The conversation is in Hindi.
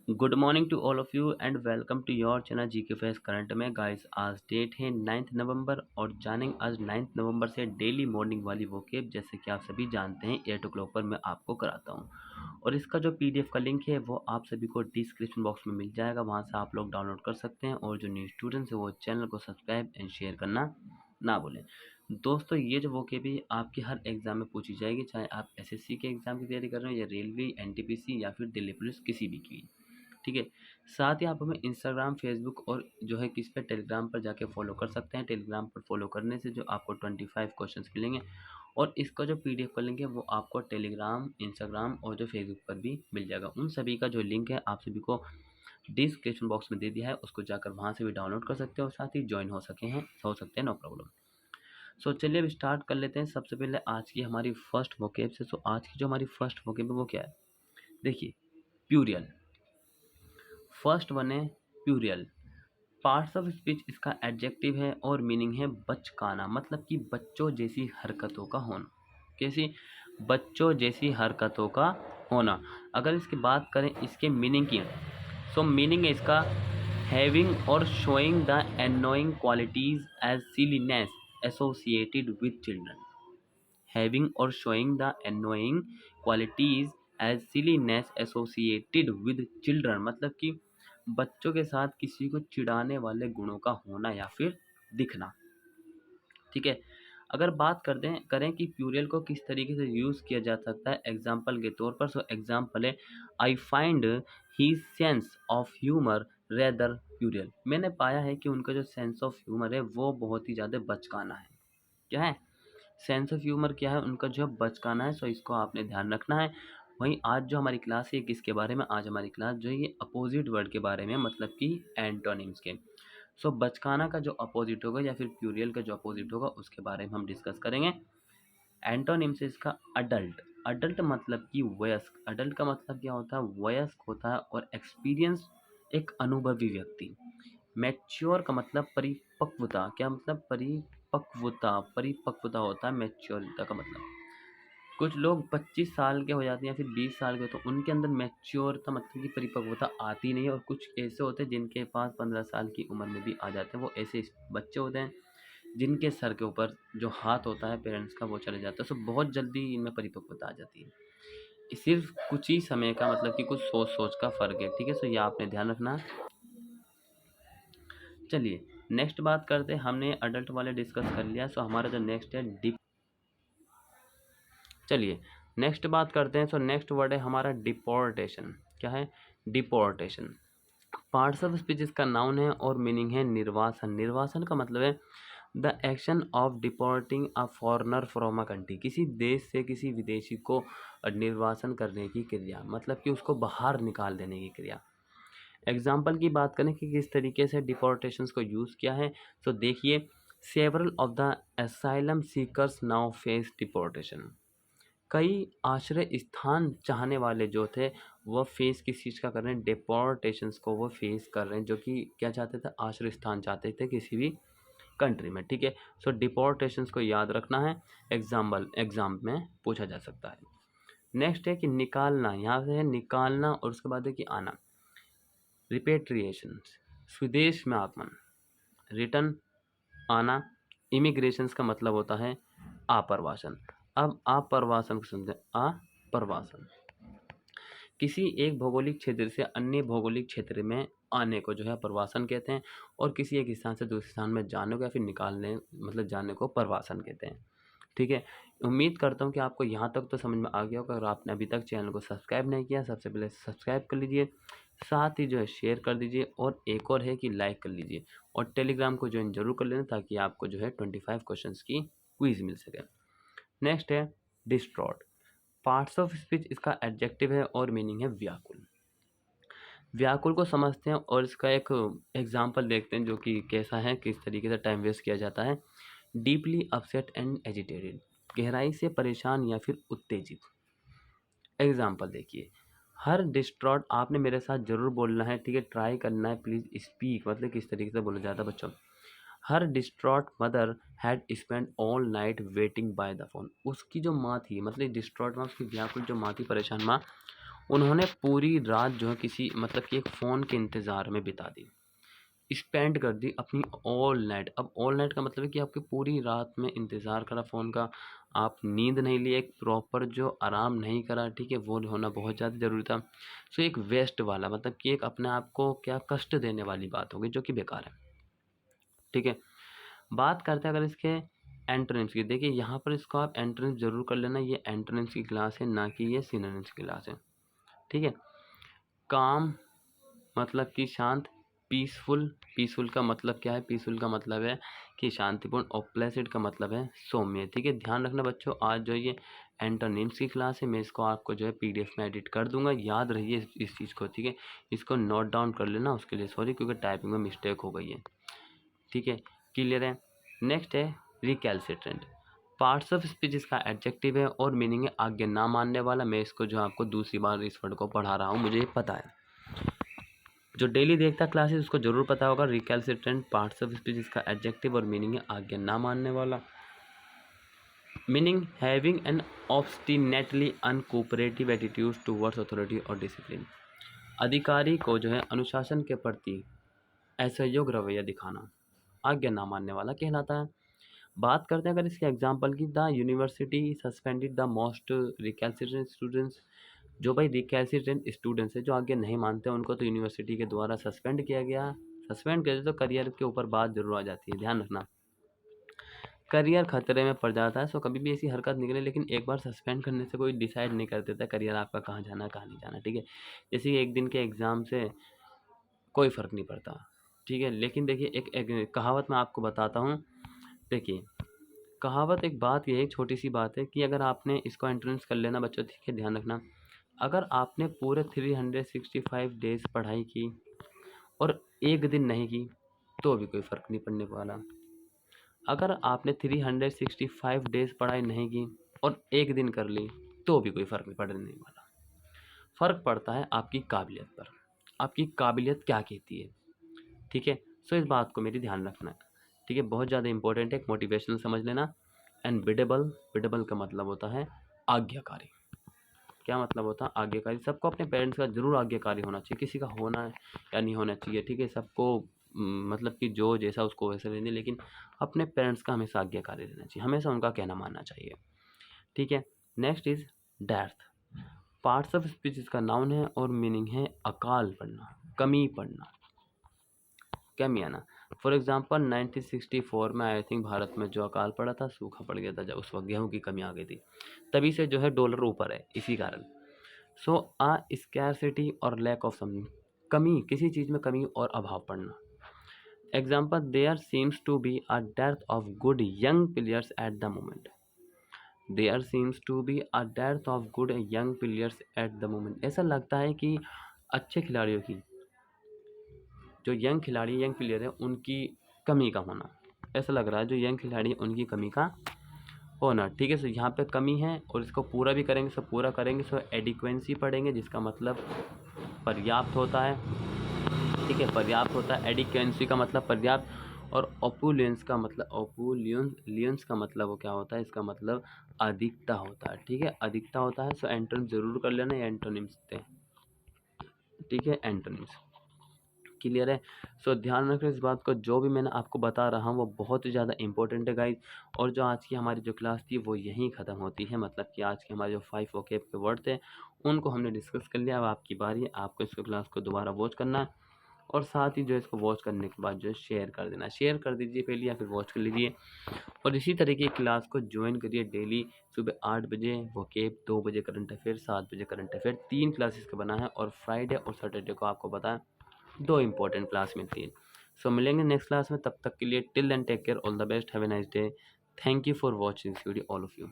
Good morning to all of you and welcome to your channel G K face current में गाइस। आज डेट है 9 नवंबर और जानेंगे आज 9 नवंबर से डेली मॉर्निंग वाली वोकेब जैसे कि आप सभी जानते हैं 8 o'clock पर मैं आपको कराता हूं। और इसका जो पीडीएफ का लिंक है वो आप सभी को डिस्क्रिप्शन बॉक्स में मिल जाएगा, वहां से आप लोग डाउनलोड कर सकते हैं। और जो न्यू स्टूडेंट्स है वो चैनल को सब्सक्राइब एंड शेयर करना ना भूलें। दोस्तों ये जो वोकेब है आपकी हर एग्जाम में पूछी जाएगी, चाहे आप एसएससी के एग्जाम की तैयारी कर रहे हो या रेलवे, एनटीपीसी या फिर दिल्ली पुलिस, किसी भी की। ठीक है। साथ ही आप हमें इंस्टाग्राम, फेसबुक और जो है किस पे टेलीग्राम पर जाके फॉलो कर सकते हैं। टेलीग्राम पर फॉलो करने से जो आपको 25 क्वेश्चंस मिलेंगे और इसका जो पीडीएफ का लिंक है वो आपको टेलीग्राम, इंस्टाग्राम और जो फेसबुक पर भी मिल जाएगा। उन सभी का जो लिंक है आप सभी को डिस्क्रिप्शन बॉक्स में दे दिया है, उसको जाकर वहाँ से भी डाउनलोड कर सकते हैं और साथ ही ज्वाइन हो सकते हैं, नो प्रॉब्लम। सो चलिए अब स्टार्ट कर लेते हैं। सबसे पहले आज की हमारी फर्स्ट वोकेब से। सो आज की जो हमारी फर्स्ट वोकेब है वो क्या है, देखिए, प्यूरियल। फर्स्ट वन है प्यूरियल। पार्ट्स ऑफ स्पीच इसका एडजेक्टिव है और मीनिंग है बचकाना, मतलब कि बच्चों जैसी हरकतों का होना। कैसी? बच्चों जैसी हरकतों का होना। अगर इसकी बात करें इसके मीनिंग की, सो मीनिंग है इसका having or showing the annoying qualities as silliness associated with children. Having or showing the annoying qualities as silliness associated with children, मतलब कि बच्चों के साथ किसी को चिढ़ाने वाले गुणों का होना या फिर दिखना। ठीक है। अगर बात करें कि प्यूरियल को किस तरीके से यूज़ किया जा सकता है एग्जाम्पल के तौर पर, सो एग्जाम्पल है I find his sense of humour rather puerile. मैंने पाया है कि उनका जो सेंस ऑफ ह्यूमर है वो बहुत ही ज़्यादा बचकाना है। क्या है? सेंस ऑफ ह्यूमर क्या है उनका, जो बचकाना है। सो इसको आपने ध्यान रखना है। वहीं आज जो हमारी क्लास है किसके बारे में, आज हमारी क्लास जो है ये अपोजिट वर्ड के बारे में, मतलब कि एंटोनिम्स के। सो बचकाना का जो अपोजिट होगा या फिर प्यूरियल का जो अपोजिट होगा उसके बारे में हम डिस्कस करेंगे। एंटोनिम से इसका अडल्ट। अडल्ट मतलब कि वयस्क। अडल्ट का मतलब क्या होता है, वयस्क होता है। और एक्सपीरियंस एक अनुभवी व्यक्ति। मैच्योर का मतलब परिपक्वता। क्या मतलब? परिपक्वता। परिपक्वता होता है मैच्योरिटी का मतलब। कुछ लोग 25 साल के हो जाते हैं या फिर 20 साल के, तो उनके अंदर मैच्योरता मतलब कि परिपक्वता आती नहीं है। और कुछ ऐसे होते हैं जिनके पास 15 साल की उम्र में भी आ जाते हैं, वो ऐसे बच्चे होते हैं जिनके सर के ऊपर जो हाथ होता है पेरेंट्स का वो चले जाता है। सो बहुत जल्दी इनमें परिपक्वता आ जाती है। सिर्फ कुछ ही समय का, मतलब कि कुछ सोच सोच का फर्क है। ठीक है। सो ये आपने ध्यान रखना है। चलिए नेक्स्ट बात करते हैं। हमने अडल्ट वाले डिस्कस कर लिया, सो हमारा जो नेक्स्ट है डिप। चलिए नेक्स्ट बात करते हैं। सो नेक्स्ट वर्ड है हमारा डिपोर्टेशन। क्या है? डिपोर्टेशन। पार्ट्स ऑफ स्पीच का नाउन है और मीनिंग है निर्वासन। निर्वासन का मतलब है the action of deporting a foreigner from a country. किसी देश से किसी विदेशी को निर्वासन करने की क्रिया, मतलब कि उसको बाहर निकाल देने की क्रिया। एग्जाम्पल की बात करें कि किस तरीके से डिपोर्टेशंस को यूज़ किया है, तो देखिए, several of the asylum seekers now face deportation. कई आश्रय स्थान चाहने वाले जो थे वो फेस किस चीज़ का कर रहे हैं, डिपोर्टेशंस को वो फेस कर रहे हैं, जो कि क्या चाहते थे, आश्रय स्थान चाहते थे किसी भी कंट्री में। ठीक है। सो डिपोर्टेशंस को याद रखना है, एग्जाम में पूछा जा सकता है। नेक्स्ट है कि निकालना। यहाँ से है निकालना और उसके बाद है कि आना। रिपेट्रिएशन, स्वदेश में आगमन। रिटर्न, आना। इमिग्रेशंस का मतलब होता है आप्रवासन। अब आप्रवासन को समझें। आप्रवासन किसी एक भौगोलिक क्षेत्र से अन्य भौगोलिक क्षेत्र में आने को जो है प्रवासन कहते हैं। और किसी एक स्थान से दूसरे स्थान में जाने को या फिर निकालने, मतलब जाने को प्रवासन कहते हैं। ठीक है। उम्मीद करता हूँ कि आपको यहाँ तक तो समझ में आ गया होगा। अगर आपने अभी तक चैनल को सब्सक्राइब नहीं किया, सबसे पहले सब्सक्राइब कर लीजिए, साथ ही जो है शेयर कर दीजिए, और एक और है कि लाइक कर लीजिए, और टेलीग्राम को ज्वाइन जरूर कर लेना ताकि आपको जो है 25 क्वेश्चंस की क्विज मिल सके। नेक्स्ट है डिस्ट्रॉट। पार्ट्स ऑफ स्पीच इसका एडजेक्टिव है और मीनिंग है व्याकुल। व्याकुल को समझते हैं और इसका एक एग्जाम्पल देखते हैं जो कि कैसा है, किस तरीके से टाइम वेस्ट किया जाता है। डीपली अपसेट एंड एजिटेटेड, गहराई से परेशान या फिर उत्तेजित। एग्जाम्पल देखिए, हर डिस्ट्रॉट, आपने मेरे साथ जरूर बोलना है। ठीक है, ट्राई करना है प्लीज। स्पीक मतलब किस तरीके से बोला जाता है बच्चों। Her distraught mother had spend all night waiting by the phone. उसकी जो माँ थी, मतलब डिस्ट्रॉट माँ, उसकी व्याकुल जो माँ थी, परेशान माँ, उन्होंने पूरी रात जो है किसी मतलब कि एक फ़ोन के इंतज़ार में बिता दी, स्पेंड कर दी अपनी ऑल नाइट। अब ऑल नाइट का मतलब है कि आपकी पूरी रात में इंतज़ार करा फ़ोन का, आप नींद नहीं लिए, एक प्रॉपर जो आराम नहीं करा, ठीक है, वो होना बहुत ज़्यादा ज़रूरी था। सो एक वेस्ट वाला मतलब कि एक अपने आप को क्या कष्ट देने वाली बात हो गई, जो कि बेकार है, ठीक है। बात करते हैं अगर इसके एंट्रेंस की, देखिए यहाँ पर इसको आप एंट्रेंस ज़रूर कर लेना, ये एंट्रेंस की क्लास है, ना कि ये सिनोनिम्स की क्लास है, ठीक है। काम मतलब कि शांत, पीसफुल, पीसफुल का मतलब क्या है, पीसफुल का मतलब है कि शांतिपूर्ण, और प्लेसेंट का मतलब है सौम्य, ठीक है। ध्यान रखना बच्चों, आज जो ये एंटोनिम्स की क्लास है, मैं इसको आपको जो है पीडीएफ में एडिट कर दूंगा, याद रहिए इस चीज़ को, ठीक है। इसको नोट डाउन कर लेना, उसके लिए सॉरी, क्योंकि टाइपिंग में मिस्टेक हो गई है, ठीक है, क्लियर है। नेक्स्ट है रिकैल्सिट्रेंट। पार्ट्स ऑफ स्पीच इसका एडजेक्टिव है और मीनिंग है आज्ञा ना मानने वाला। मैं इसको जो आपको दूसरी बार इस वर्ड को पढ़ा रहा हूँ, मुझे ये पता है, जो डेली देखता क्लासेस उसको जरूर पता होगा। रिकैल्सिट्रेंट पार्ट्स ऑफ स्पीच इसका एडजेक्टिव और मीनिंग है आज्ञा ना मानने वाला। Meaning having an obstinately uncooperative attitude towards authority or discipline. अधिकारी को जो है अनुशासन के प्रति असहयोग रवैया दिखाना आज्ञा ना मानने वाला कहलाता है। बात करते हैं अगर इसके एग्जाम्पल की, the university suspended the most recalcitrant students. जो भाई रिकैल्सिट्रेंट स्टूडेंट्स है, जो आगे नहीं मानते उनको तो यूनिवर्सिटी के द्वारा सस्पेंड किया गया। सस्पेंड कर तो करियर के ऊपर बात जरूर आ जाती है, ध्यान रखना, करियर खतरे में पड़ जाता है। सो कभी भी ऐसी हरकत निकले, लेकिन एक बार सस्पेंड करने से कोई डिसाइड नहीं कर देता करियर आपका कहाँ जाना कहाँ नहीं जाना, ठीक है। जैसे कि एक दिन के एग्ज़ाम से कोई फ़र्क नहीं पड़ता, ठीक है। लेकिन देखिए एक कहावत मैं आपको बताता हूँ, देखिए कहावत एक बात, ये एक छोटी सी बात है कि अगर आपने इसको एंट्रेंस कर लेना बच्चों, ठीक है, ध्यान रखना, अगर आपने पूरे 365 डेज पढ़ाई की और एक दिन नहीं की तो भी कोई फ़र्क नहीं पड़ने वाला। अगर आपने 365 डेज पढ़ाई नहीं की और एक दिन कर ली तो भी कोई फ़र्क नहीं पड़ने वाला। फ़र्क पड़ता है आपकी काबिलियत पर, आपकी काबिलियत क्या कहती है, ठीक है। सो इस बात को मेरी ध्यान रखना है, ठीक है, बहुत ज़्यादा इंपॉर्टेंट है, मोटिवेशनल समझ लेना। एंड बिडेबल, बिडेबल का मतलब होता है आज्ञाकारी। क्या मतलब होता है आज्ञाकारी। सबको अपने पेरेंट्स का जरूर आज्ञाकारी होना चाहिए, किसी का होना है या नहीं होना चाहिए, ठीक है। सबको मतलब कि जो जैसा उसको वैसे रहने, लेकिन अपने पेरेंट्स का हमेशा आज्ञाकारी रहना चाहिए, हमेशा उनका कहना मानना चाहिए, ठीक है। Next is dearth. Parts of speech इसका नाउन है और मीनिंग है अकाल पड़ना, कमी पड़ना, कमी आना। फॉर एग्जाम्पल 1964 में आई थिंक भारत में जो अकाल पड़ा था, सूखा पड़ गया था, जब उस वक्त गेहूँ की कमी आ गई थी, तभी से जो है डॉलर ऊपर है इसी कारण। सो आ स्कैरसिटी और लैक ऑफ समथिंग, कमी, किसी चीज़ में कमी और अभाव पड़ना। Example, there seems to be a डेथ of good young players at the moment. There seems to be a डेथ of good young players at the moment. ऐसा लगता है कि अच्छे खिलाड़ियों की, जो यंग खिलाड़ी यंग प्लेयर है उनकी कमी का होना, ऐसा लग रहा है जो यंग खिलाड़ी है उनकी कमी का होना, ठीक है। सो यहाँ पे कमी है और इसको पूरा भी करेंगे, सो पूरा करेंगे, सो एडिक्वेंसी पढ़ेंगे जिसका मतलब पर्याप्त होता है, ठीक है, पर्याप्त होता है। एडिक्वेंसी का मतलब पर्याप्त, और ओपुलेंस का मतलब, ओपुलियंस का मतलब वो क्या होता है, इसका मतलब अधिकता होता है, ठीक है, अधिकता होता है। सो एंटोनिम्स जरूर कर लेना, एंटोनिम्स थे, ठीक है, एंटोनिम्स, क्लियर है। सो ध्यान रखें इस बात को, जो भी मैंने आपको बता रहा हूँ वो बहुत ही ज़्यादा इंपॉर्टेंट है गाइज। और जो आज की हमारी जो क्लास थी वो यहीं ख़त्म होती है, मतलब कि आज के हमारे जो 5 वोकैब के वर्ड थे उनको हमने डिस्कस कर लिया। अब आपकी बारी है, आपको इसको क्लास को दोबारा वॉच करना है, और साथ ही जो है इसको वॉच करने के बाद जो है शेयर कर देना, शेयर कर दीजिए पहले या फिर वॉच कर लीजिए। और इसी तरीके की क्लास को ज्वाइन करिए डेली सुबह 8 बजे वोकैब, 2 बजे करंट अफेयर, 7 बजे करंट अफेयर, 3 क्लासेस का बना है। और फ्राइडे और सैटरडे को आपको बताएं 2 इंपॉर्टेंट क्लास मिलती है। सो मिलेंगे नेक्स्ट क्लास में, तब तक के लिए till then take care, all the best, have a nice day, thank you for watching this video all of you.